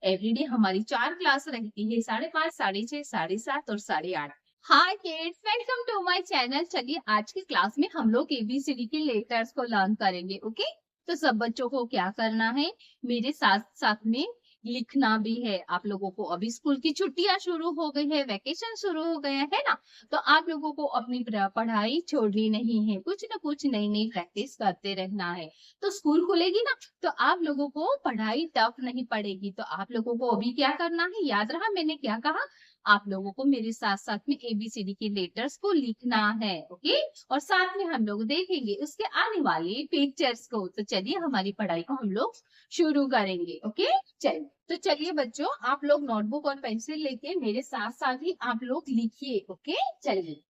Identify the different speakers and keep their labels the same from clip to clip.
Speaker 1: Everyday हमारी 4 class रहती है, 5:30, 6:30, 7:30 और 8:30। Hi kids, welcome to my channel. चलिए आज की क्लास में हम लोग एबीसीडी के लेटर्स को लर्न करेंगे। ओके, तो सब बच्चों को क्या करना है, मेरे साथ साथ में लिखना भी है। आप लोगों को अभी स्कूल की छुट्टियां शुरू हो गई है, वेकेशन शुरू हो गया है ना, तो आप लोगों को अपनी पढ़ाई छोड़नी नहीं है, कुछ ना कुछ नई नई प्रैक्टिस करते रहना है। तो स्कूल खुलेगी ना, तो आप लोगों को पढ़ाई टफ नहीं पड़ेगी। तो आप लोगों को अभी क्या करना है, याद रहा मैंने क्या कहा, आप लोगों को मेरे साथ साथ में एबीसीडी के लेटर्स को लिखना है। ओके, और साथ में हम लोग देखेंगे उसके आने वाले पिक्चर्स को। तो चलिए हमारी पढ़ाई को हम लोग शुरू करेंगे। ओके, चलिए तो चलिए बच्चों, आप लोग नोटबुक और पेंसिल लेके मेरे साथ साथ ही आप लोग लिखिए। ओके, चलिए।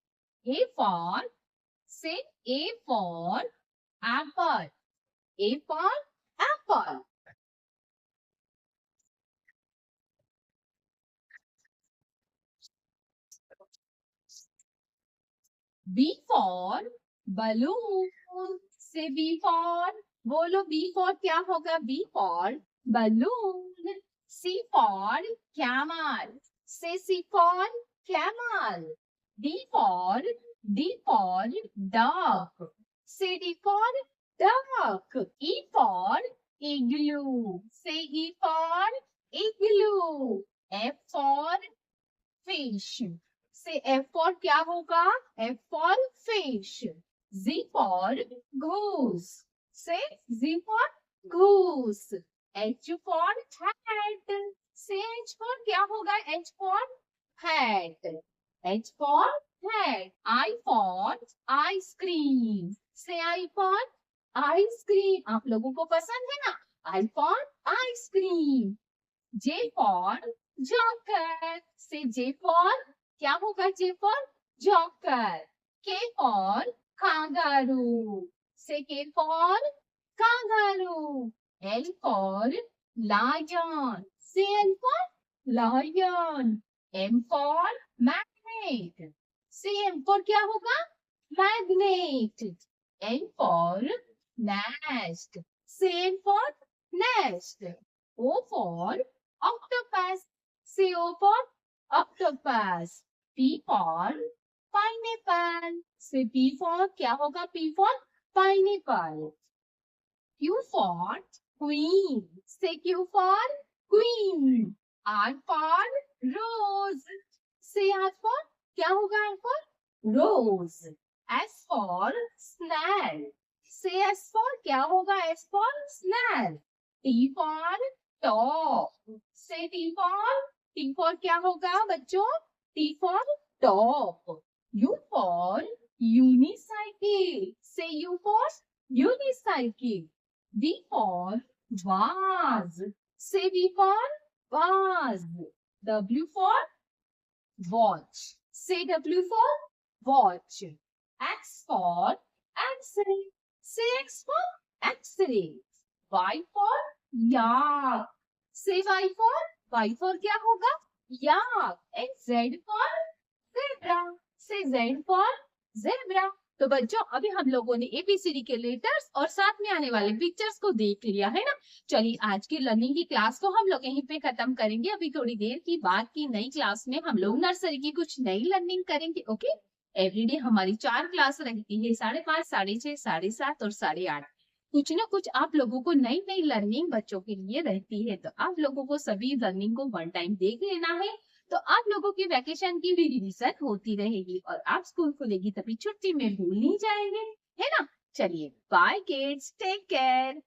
Speaker 1: ए फॉर से A for apple, A for apple. B for balloon, से बी फॉर, बोलो बी फॉर क्या होगा, B for balloon. C for camel, से C for camel. D for dog, से D for dog. E for igloo, से E for igloo. F for fish, से F for क्या होगा, F for fish. Z for goose, से Z for goose. H for hat, से H for क्या होगा, H for hat, H for hat. I for ice cream, से I for ice cream. आप लोगों को पसंद है ना, I for ice cream. J for joker, से J फॉर क्या होगा, J for joker. K for kangaroo, से K for kangaroo। L for lion, से L for lion। M for magnet, से M फॉर क्या होगा, magnet। N फॉर nest, से N for nest। O for octopus, C O for octopus। P for pineapple, से P for क्या होगा, P for pineapple। Q for queen, से Q for queen। R for rose, से R for क्या होगा, R for rose। S for snail, से S for क्या होगा, S for snail। T for top, से टी फॉर क्या होगा बच्चों, T for top. U for unicycle, से U for unicycle. V for vase, से V for vase. W for watch, से W for watch. X for x-ray, से X for x-ray. Y for yak, से Y for क्या होगा, yak. And Z for zebra, से Z for zebra. तो बच्चों अभी हम लोगों ने एबीसीडी के लेटर्स और साथ में आने वाले पिक्चर्स को देख लिया है ना। चलिए आज की लर्निंग की क्लास को हम लोग यहीं पे खत्म करेंगे। अभी थोड़ी देर की बाद की नई क्लास में हम लोग नर्सरी की कुछ नई लर्निंग करेंगे। ओके, एवरीडे हमारी 4 क्लास रहती है, 5:30, 6:30, 7:30 और 8:30। कुछ ना कुछ आप लोगों को नई नई लर्निंग बच्चों के लिए रहती है, तो आप लोगों को सभी लर्निंग को वन टाइम देख लेना है। तो आप लोगों की वैकेशन की भी रिवीजन होती रहेगी और आप स्कूल खुलेगी तभी छुट्टी में भूल नहीं जाएंगे, है ना। चलिए बाय किड्स, टेक केयर।